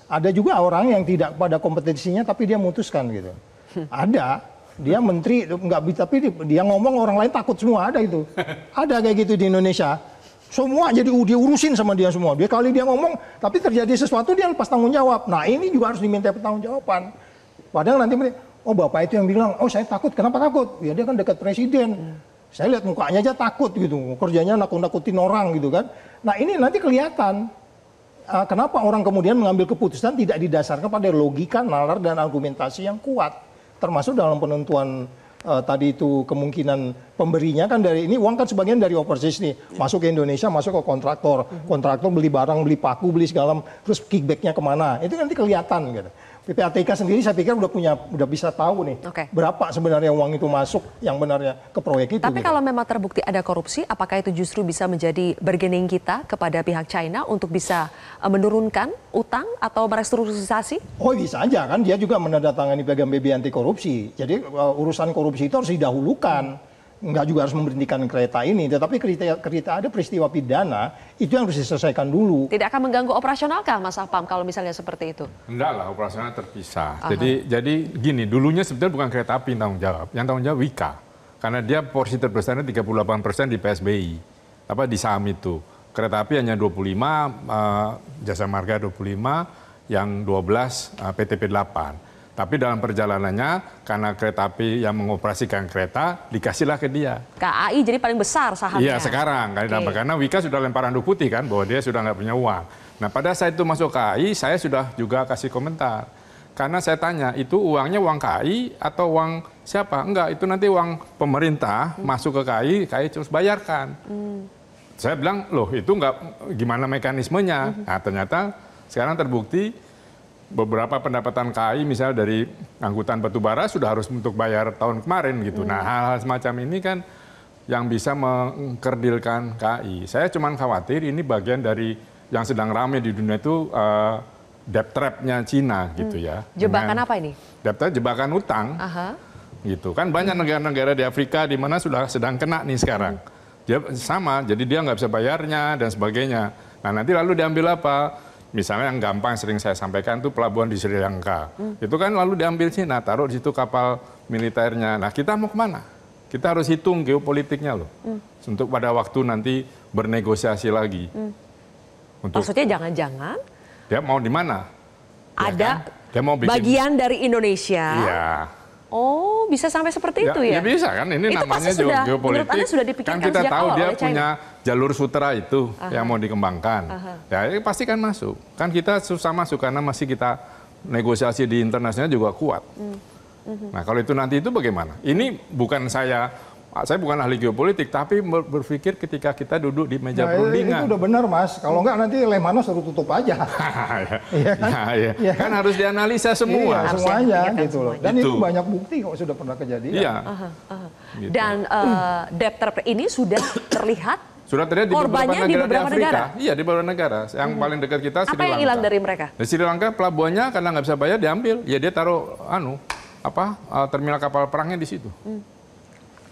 Ada juga orang yang tidak pada kompetisinya tapi dia memutuskan gitu. Ada. Dia menteri nggak bisa, tapi dia ngomong orang lain takut semua, ada itu. Ada kayak gitu di Indonesia. Semua jadi diurusin sama dia semua. Dia kali dia ngomong, tapi terjadi sesuatu dia lepas tanggung jawab. Nah ini juga harus diminta pertanggungjawaban. Padahal nanti oh bapak itu yang bilang, oh saya takut, kenapa takut? Ya dia kan dekat presiden. Saya lihat mukanya aja takut gitu, kerjanya nakut-nakutin orang gitu kan. Nah ini nanti kelihatan. Kenapa orang kemudian mengambil keputusan tidak didasarkan pada logika, nalar, dan argumentasi yang kuat. Termasuk dalam penentuan tadi itu kemungkinan pemberinya kan dari ini uang kan sebagian dari overseas nih, masuk ke Indonesia, masuk ke kontraktor, kontraktor beli barang, beli paku, beli segala, terus kickbacknya kemana, itu nanti kelihatan gitu. PPATK sendiri saya pikir udah bisa tahu nih berapa sebenarnya uang itu masuk yang benarnya ke proyek itu. Tapi gitu. kalau memang terbukti ada korupsi, apakah itu justru bisa menjadi bargaining kita kepada pihak China untuk bisa menurunkan utang atau merestrukturisasi? Oh bisa aja kan, dia juga menandatangani piagam PBB anti korupsi. Jadi urusan korupsi itu harus didahulukan. Nggak juga harus memberhentikan kereta ini, tetapi kereta ada peristiwa pidana, itu yang harus diselesaikan dulu. Tidak akan mengganggu operasionalkah Mas Apam kalau misalnya seperti itu? Enggak lah, operasional terpisah. Jadi gini, dulunya sebetulnya bukan kereta api yang tanggung jawab. Yang tanggung jawab Wika. Karena dia porsi terbesarnya 38% di PSBI. Di saham itu. Kereta api hanya 25, Jasa Marga 25, yang 12 PTP 8. Tapi dalam perjalanannya, karena kereta api yang mengoperasikan kereta, dikasihlah ke dia. KAI jadi paling besar sahamnya. Iya sekarang, karena Wika sudah lemparan handuk putih kan, bahwa dia sudah nggak punya uang. Nah pada saat itu masuk KAI, saya sudah juga kasih komentar. Karena saya tanya, itu uangnya uang KAI atau uang siapa? Enggak, itu nanti uang pemerintah masuk ke KAI terus bayarkan. Saya bilang, loh itu nggak, gimana mekanismenya? Nah ternyata sekarang terbukti, beberapa pendapatan KAI misalnya dari angkutan batubara sudah harus untuk bayar tahun kemarin gitu. Nah hal-hal semacam ini kan yang bisa mengkerdilkan KAI. Saya cuma khawatir ini bagian dari yang sedang ramai di dunia itu debt trap-nya Cina gitu ya. Jebakan apa ini? Debt trap, jebakan utang. Gitu kan banyak negara-negara di Afrika di mana sudah sedang kena nih sekarang. Dia sama, jadi dia nggak bisa bayarnya dan sebagainya. Nah nanti lalu diambil apa? Misalnya yang gampang sering saya sampaikan itu pelabuhan di Sri Lanka. Itu kan lalu diambil Cina, taruh di situ kapal militernya. Nah kita mau kemana? Kita harus hitung geopolitiknya loh. Untuk pada waktu nanti bernegosiasi lagi. Maksudnya jangan-jangan? Dia mau di mana? Ada dia mau bikin, bagian dari Indonesia. Iya. Oh, bisa sampai seperti itu ya? Ya bisa kan, ini itu namanya geopolitik. Kan kita tahu dia punya jalur sutra itu yang mau dikembangkan. Ya pasti kan masuk. Kan kita susah masuk karena masih kita negosiasi di internasional juga kuat. Nah kalau itu nanti itu bagaimana? Ini bukan saya bukan ahli geopolitik, tapi berpikir ketika kita duduk di meja perundingan. Itu udah benar Mas, kalau enggak nanti Lemhanas suruh tutup aja. Iya kan? Ya, kan harus dianalisa semua. Iya, semuanya gitu loh. Dan itu banyak bukti kok sudah pernah kejadian. Iya. Gitu. Dan debt trap ini sudah terlihat sudah terlihat korbannya di beberapa negara. Iya, di beberapa negara. Yang paling dekat kita Sri Lanka. Apa yang hilang dari mereka? Di Sri Lanka pelabuhannya karena nggak bisa bayar diambil. Ya dia taruh terminal kapal perangnya di situ.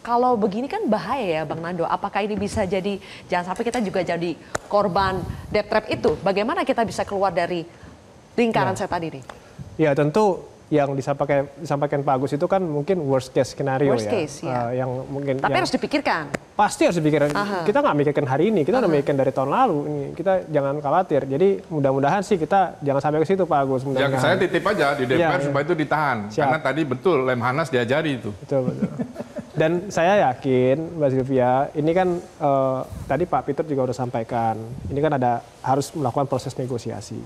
Kalau begini kan bahaya ya Bang Nando. Apakah ini bisa jadi, jangan sampai kita juga jadi korban debt trap itu. Bagaimana kita bisa keluar dari lingkaran setan ini? Ya tentu yang disampaikan Pak Agus itu kan mungkin worst case skenario Worst case, ya. Yang mungkin Tapi harus dipikirkan. Pasti harus dipikirkan. Kita nggak mikirkan hari ini, kita udah mikirkan dari tahun lalu. Ini kita jangan khawatir. Jadi mudah-mudahan sih kita jangan sampai ke situ Pak Agus. Yang saya titip aja di DPR supaya itu ditahan. Siap. Karena tadi betul Lemhanas diajari itu. Betul. Dan saya yakin Mbak Sylvia, ini kan tadi Pak Peter juga udah sampaikan, ini kan harus melakukan proses negosiasi.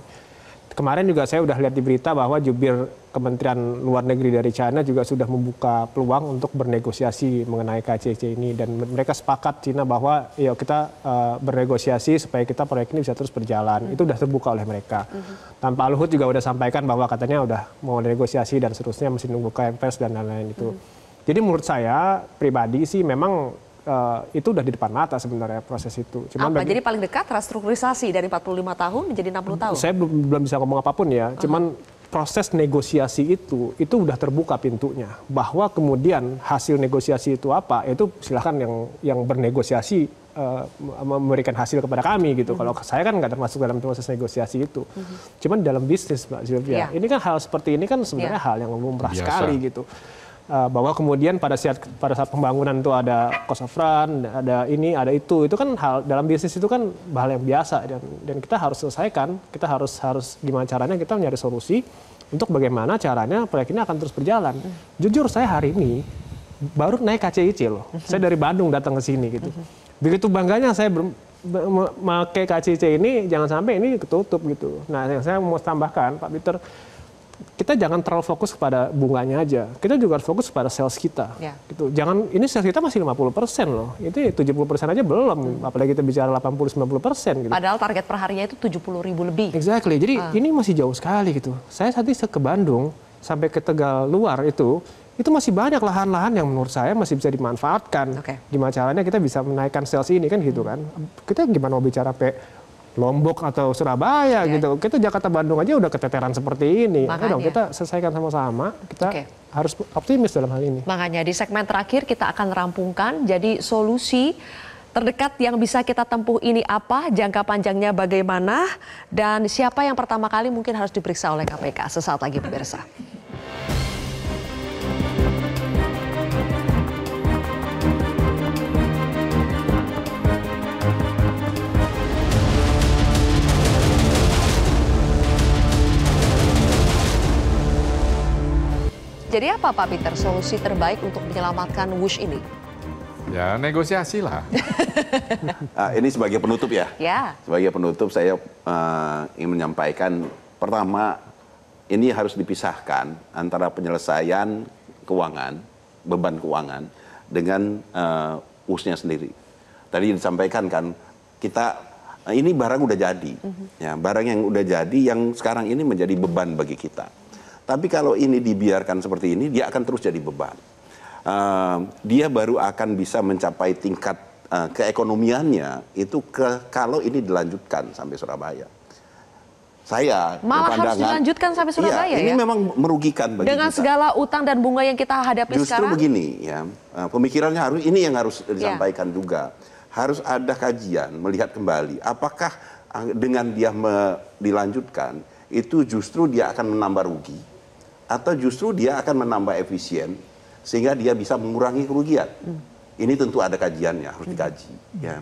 Kemarin juga saya udah lihat di berita bahwa jubir Kementerian Luar Negeri dari China juga sudah membuka peluang untuk bernegosiasi mengenai KCC ini, dan mereka sepakat China bahwa ya kita bernegosiasi supaya kita proyek ini bisa terus berjalan. Itu udah terbuka oleh mereka. Dan Pak Luhut juga udah sampaikan bahwa katanya udah mau negosiasi dan seterusnya, mesti nunggu KMPS dan lain-lain itu. Jadi menurut saya pribadi sih memang itu udah di depan mata sebenarnya proses itu. Cuman jadi paling dekat restrukturisasi dari 45 tahun menjadi 60 tahun? Saya belum bisa ngomong apapun ya, cuman proses negosiasi itu udah terbuka pintunya. Bahwa kemudian hasil negosiasi itu apa, itu silahkan yang bernegosiasi memberikan hasil kepada kami gitu. Kalau saya kan nggak termasuk dalam proses negosiasi itu. Cuman dalam bisnis Mbak Sylvia, ini kan hal seperti ini kan sebenarnya hal yang lumrah sekali gitu. Bahwa kemudian pada saat pembangunan itu ada cost of run, ada ini, ada itu kan hal dalam bisnis itu kan hal yang biasa, dan kita harus selesaikan, kita harus gimana caranya kita mencari solusi untuk bagaimana caranya proyek ini akan terus berjalan. Jujur saya hari ini baru naik KCIC loh, saya dari Bandung datang ke sini gitu. Begitu bangganya saya memakai KCIC ini, jangan sampai ini ketutup gitu. Nah yang saya mau tambahkan Pak Peter, kita jangan terlalu fokus kepada bunganya aja. Kita juga harus fokus kepada sales kita. Gitu. Jangan, ini sales kita masih 50% loh. Itu 70% aja belum. Apalagi kita bicara 80-90% gitu. Padahal target perharinya itu 70.000 lebih. Exactly. Jadi ini masih jauh sekali gitu. Saya saat ini ke Bandung sampai ke Tegal luar itu masih banyak lahan-lahan yang menurut saya masih bisa dimanfaatkan. Gimana caranya kita bisa menaikkan sales ini kan gitu kan. Kita gimana mau bicara Lombok atau Surabaya gitu. Kita Jakarta Bandung aja udah keteteran seperti ini. Ayo dong kita selesaikan sama-sama. Kita harus optimis dalam hal ini. Makanya di segmen terakhir kita akan rampungkan. Jadi solusi terdekat yang bisa kita tempuh ini apa, jangka panjangnya bagaimana, dan siapa yang pertama kali mungkin harus diperiksa oleh KPK. Sesaat lagi pemirsa. Jadi apa Pak Peter solusi terbaik untuk menyelamatkan Wush ini? Ya negosiasi lah. Ini sebagai penutup ya? Ya. Sebagai penutup saya ingin menyampaikan, pertama ini harus dipisahkan antara penyelesaian keuangan, beban keuangan dengan Wush-nya sendiri. Tadi disampaikan kan, kita ini barang udah jadi, ya, barang yang udah jadi yang sekarang ini menjadi beban bagi kita. Tapi kalau ini dibiarkan seperti ini, dia akan terus jadi beban. Dia baru akan bisa mencapai tingkat keekonomiannya itu kalau ini dilanjutkan sampai Surabaya. Saya malah harus dilanjutkan sampai Surabaya ini memang merugikan bagi dengan kita. Segala utang dan bunga yang kita hadapi Justru sekarang. Justru begini ya, pemikirannya ini yang harus disampaikan juga. Harus ada kajian, melihat kembali apakah dengan dia dilanjutkan itu justru dia akan menambah rugi, atau justru dia akan menambah efisien sehingga dia bisa mengurangi kerugian. Ini tentu ada kajiannya, harus dikaji. Ya.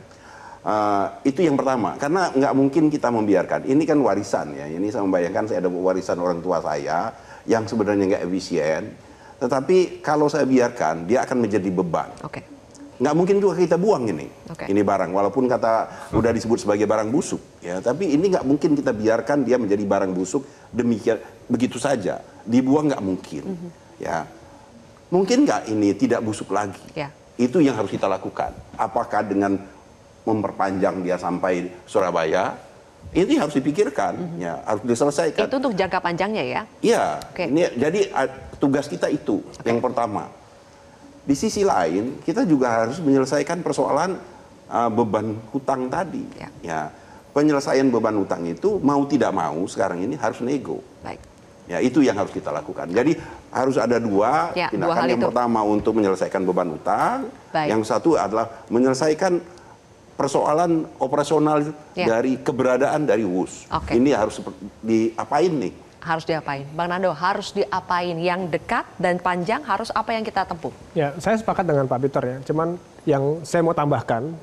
Itu yang pertama, karena nggak mungkin kita membiarkan. Ini kan warisan ya. Ini saya membayangkan saya ada warisan orang tua saya yang sebenarnya nggak efisien. Tetapi kalau saya biarkan, dia akan menjadi beban. Nggak mungkin juga kita buang ini. Ini barang, walaupun kata udah disebut sebagai barang busuk. Ya, tapi ini nggak mungkin kita biarkan dia menjadi barang busuk demikian begitu saja. Dibuang nggak mungkin. Ya, mungkin nggak ini tidak busuk lagi. Itu yang harus kita lakukan. Apakah dengan memperpanjang dia sampai Surabaya? Ini harus dipikirkan, ya, harus diselesaikan. Itu untuk jangka panjangnya ya? Iya. Jadi tugas kita itu yang pertama. Di sisi lain, kita juga harus menyelesaikan persoalan beban hutang tadi. Ya, penyelesaian beban hutang itu mau tidak mau sekarang ini harus nego. Ya, itu yang harus kita lakukan. Jadi harus ada dua tindakan. Yang pertama untuk menyelesaikan beban utang, yang satu adalah menyelesaikan persoalan operasional dari keberadaan dari WUS. Ini harus diapain nih? Harus diapain? Bang Nando, harus diapain? Yang dekat dan panjang harus apa yang kita tempuh? Ya, saya sepakat dengan Pak Peter ya. Cuman yang saya mau tambahkan,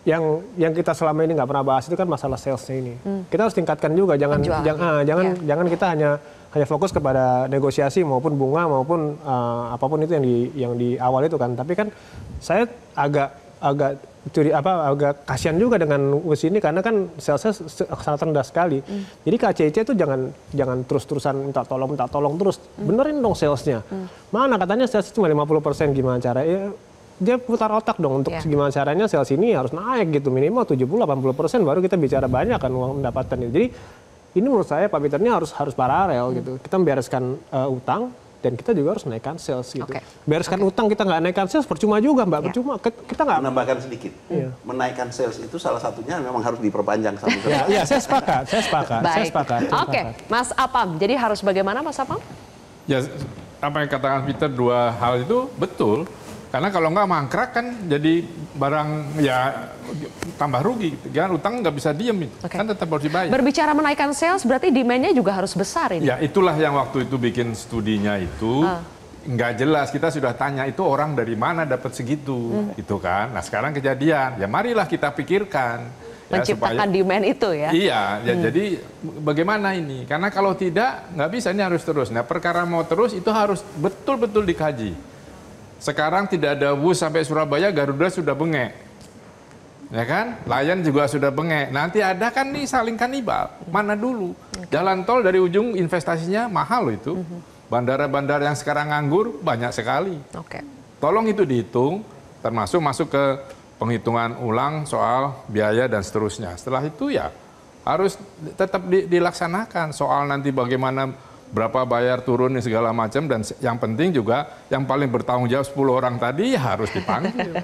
yang kita selama ini nggak pernah bahas itu kan masalah salesnya ini. Kita harus tingkatkan juga, jangan kita hanya fokus kepada negosiasi maupun bunga maupun apapun itu yang di awal itu kan. Tapi kan saya agak kasihan juga dengan WUS ini karena kan salesnya sangat rendah sekali. Jadi KCIC itu jangan terus-terusan minta tolong terus. Benerin dong salesnya. Mana katanya sales cuma 50%, gimana caranya? Dia putar otak dong untuk gimana caranya sales ini harus naik gitu, minimal 70-80% baru kita bicara banyak kan uang pendapatan itu. Jadi ini menurut saya Pak Peter ini harus paralel gitu. Kita membereskan utang dan kita juga harus naikkan sales gitu. Bereskan utang kita nggak naikkan sales percuma juga Mbak, percuma. Kita nggak menambahkan sedikit. Menaikkan sales itu salah satunya memang harus diperpanjang sampai Iya, saya sepakat. Oke, Mas Apam. Jadi harus bagaimana Mas Apam? Ya, apa yang katakan Peter, dua hal itu betul. Karena kalau nggak mangkrak kan jadi barang ya tambah rugi. Jangan utang nggak bisa diem, kan tetap harus dibayar. Berbicara menaikkan sales berarti demand-nya juga harus besar ini. Ya itulah yang waktu itu bikin studinya itu nggak jelas. Kita sudah tanya itu orang dari mana dapat segitu, gitu kan. Nah sekarang kejadian, ya marilah kita pikirkan. Menciptakan demand itu ya. Iya, jadi bagaimana ini? Karena kalau tidak nggak bisa, ini harus terus. Nah perkara mau terus itu harus betul-betul dikaji. Sekarang tidak ada WUS sampai Surabaya, Garuda sudah bengek. Ya kan? Lion juga sudah bengek. Nanti ada kan nih saling kanibal. Mana dulu? Jalan tol dari ujung investasinya mahal loh itu. Bandara-bandara yang sekarang nganggur banyak sekali. Tolong itu dihitung, termasuk masuk ke penghitungan ulang soal biaya dan seterusnya. Setelah itu ya harus tetap dilaksanakan. Soal nanti bagaimana berapa bayar turun segala macam, dan yang penting juga yang paling bertanggung jawab 10 orang tadi ya harus dipanggil.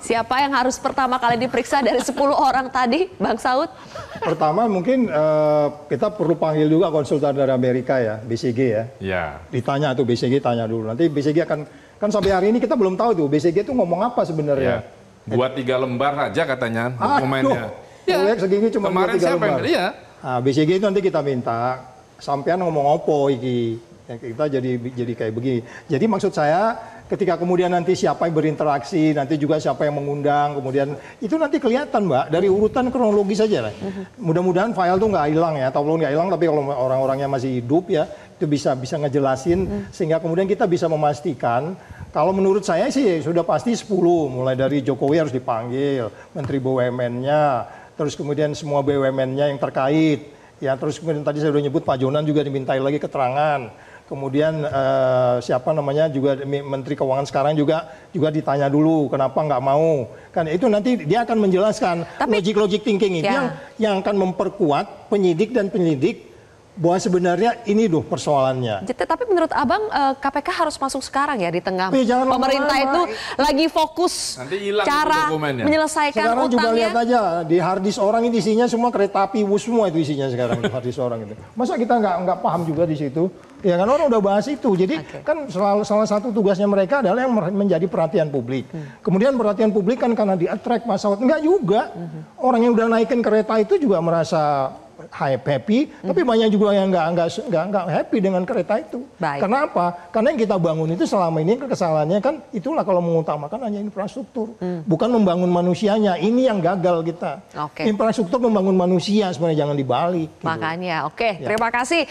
Siapa yang harus pertama kali diperiksa dari 10 orang tadi, Bang Saud? Pertama mungkin kita perlu panggil juga konsultan dari Amerika ya, BCG ya. Ya. Ditanya tuh BCG, tanya dulu. Nanti BCG kan sampai hari ini kita belum tahu tuh BCG itu ngomong apa sebenarnya. Buat 3 lembar aja katanya dokumennya. Proyek segini cuma buat 3 lembar. Iya. Nah, BCG itu nanti kita minta sampean ngomong opo iki. Kita jadi kayak begini. Jadi maksud saya ketika kemudian nanti siapa yang berinteraksi, nanti juga siapa yang mengundang, kemudian itu nanti kelihatan Mbak dari urutan kronologis saja lah. Mudah-mudahan file tuh nggak hilang ya, atau belum nggak hilang, tapi kalau orang-orangnya masih hidup ya itu bisa ngejelasin sehingga kemudian kita bisa memastikan. Kalau menurut saya sih sudah pasti 10, mulai dari Jokowi harus dipanggil, Menteri BUMN-nya, terus kemudian semua BUMN-nya yang terkait. Ya, terus kemudian tadi saya sudah nyebut Pak Jonan juga dimintai lagi keterangan. Kemudian siapa namanya juga Menteri Keuangan sekarang juga ditanya dulu kenapa nggak mau. Kan itu nanti dia akan menjelaskan logik thinking itu yang akan memperkuat penyidik dan penyelidik bahwa sebenarnya ini loh persoalannya. Tapi menurut Abang KPK harus masuk sekarang ya di tengah pemerintah itu lagi fokus cara menyelesaikan sekarang utangnya. Juga lihat aja di harddisk orang ini isinya semua kereta api WUS semua itu isinya sekarang di harddisk orang itu. Masa kita nggak paham juga di situ? Ya kan orang udah bahas itu. Jadi kan salah satu tugasnya mereka adalah yang menjadi perhatian publik. Kemudian perhatian publik kan karena di-attract pesawat. Enggak juga. Orang yang udah naikin kereta itu juga merasa happy, tapi banyak juga yang nggak happy dengan kereta itu. Karena apa? Karena yang kita bangun itu selama ini kesalahannya kan itulah kalau mengutamakan hanya infrastruktur, bukan membangun manusianya. Ini yang gagal kita. Infrastruktur membangun manusia sebenarnya jangan dibalik. Gitu. Makanya, terima kasih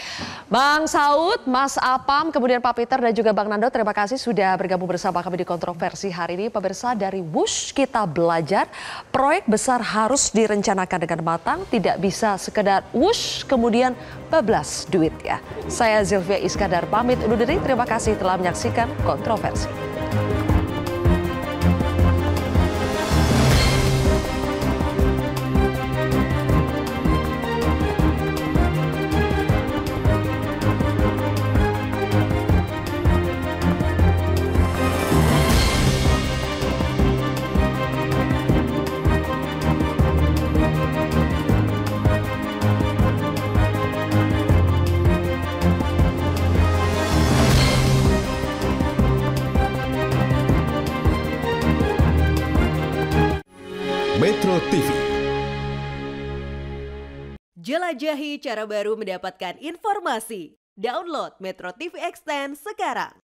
Bang Saud, Mas Apam, kemudian Pak Peter dan juga Bang Nando. Terima kasih sudah bergabung bersama kami di Kontroversi hari ini. Pemirsa, dari WUS kita belajar proyek besar harus direncanakan dengan matang, tidak bisa sekedar wush kemudian bablas duit ya. Saya Zilvia Iskandar pamit undur diri. Terima kasih telah menyaksikan Kontroversi. Jelajahi cara baru mendapatkan informasi. Download Metro TV Extend sekarang.